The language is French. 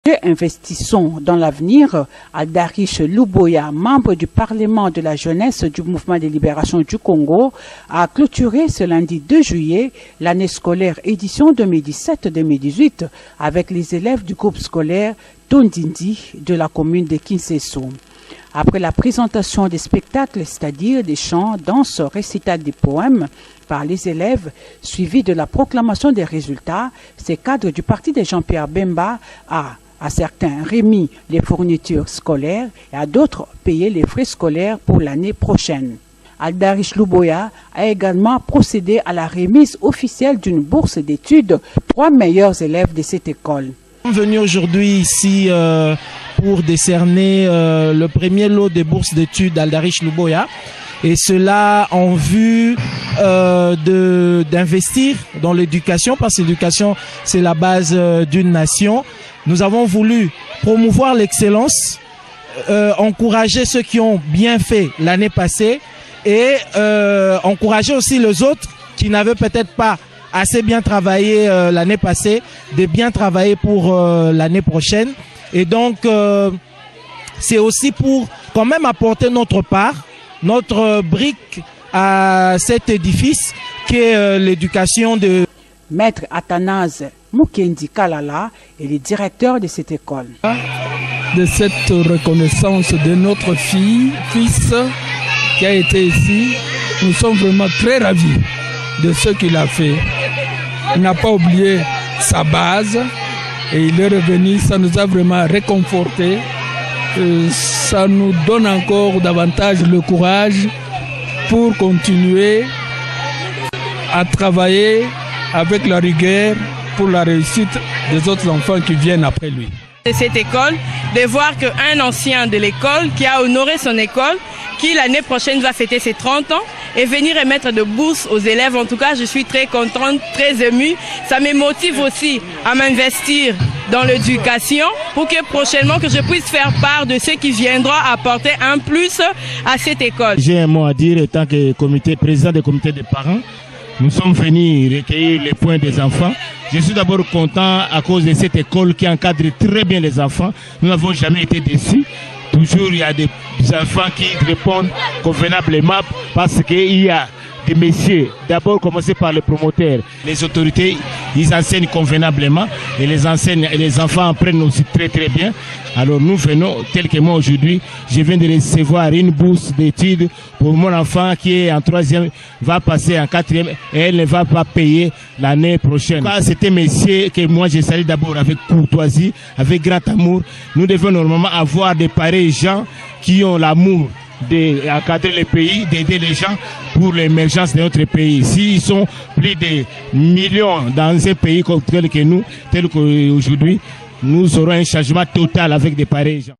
de Investissons dans l'avenir, Aldarish Luboya, membre du Parlement de la jeunesse du Mouvement de libération du Congo, a clôturé ce lundi 2 juillet l'année scolaire édition 2017-2018 avec les élèves du groupe scolaire Tondindi de la commune de Kinseso. Après la présentation des spectacles, c'est-à-dire des chants, danses, récital des poèmes par les élèves, suivi de la proclamation des résultats, ces cadres du parti de Jean-Pierre Bemba à certains remis les fournitures scolaires et à d'autres payé les frais scolaires pour l'année prochaine. Aldarish Luboya a également procédé à la remise officielle d'une bourse d'études aux 3 meilleurs élèves de cette école. Nous sommes venus aujourd'hui ici pour décerner le premier lot de bourses d'études d'Aldarish Luboya, et cela en vue d'investir dans l'éducation, parce que l'éducation c'est la base d'une nation. Nous avons voulu promouvoir l'excellence, encourager ceux qui ont bien fait l'année passée et encourager aussi les autres qui n'avaient peut-être pas assez bien travaillé l'année passée, de bien travailler pour l'année prochaine. Et donc, c'est aussi pour quand même apporter notre part, notre brique à cet édifice qu'est l'éducation de... Maître Athanase Mukendi Kalala est le directeur de cette école. De cette reconnaissance de notre fils qui a été ici, nous sommes vraiment très ravis de ce qu'il a fait. Il n'a pas oublié sa base et il est revenu, ça nous a vraiment réconforté. Ça nous donne encore davantage le courage pour continuer à travailler avec la rigueur pour la réussite des autres enfants qui viennent après lui. De cette école, de voir qu'un ancien de l'école qui a honoré son école, qui l'année prochaine va fêter ses 30 ans, et venir remettre de bourses aux élèves. En tout cas, je suis très contente, très émue. Ça me motive aussi à m'investir dans l'éducation pour que prochainement que je puisse faire part de ce qui viendra apporter un plus à cette école. J'ai un mot à dire en tant que président du comité des parents. Nous sommes venus recueillir les points des enfants. Je suis d'abord content à cause de cette école qui encadre très bien les enfants. Nous n'avons jamais été déçus. Toujours il y a des enfants qui répondent convenablement parce qu'il y a des messieurs, d'abord commencer par les promoteurs. Les autorités, ils enseignent convenablement et les enfants apprennent aussi très très bien. Alors nous venons, tel que moi aujourd'hui, je viens de recevoir une bourse d'études pour mon enfant qui est en 3e, va passer en 4e et elle ne va pas payer l'année prochaine. C'est un métier que moi je salue d'abord avec courtoisie, avec grand amour. Nous devons normalement avoir des pareils gens qui ont l'amour d'encadrer les pays, d'aider les gens pour l'émergence de notre pays. S'ils sont plus de millions dans un pays tel que nous, tel qu'aujourd'hui, nous aurons un changement total avec des pareils gens.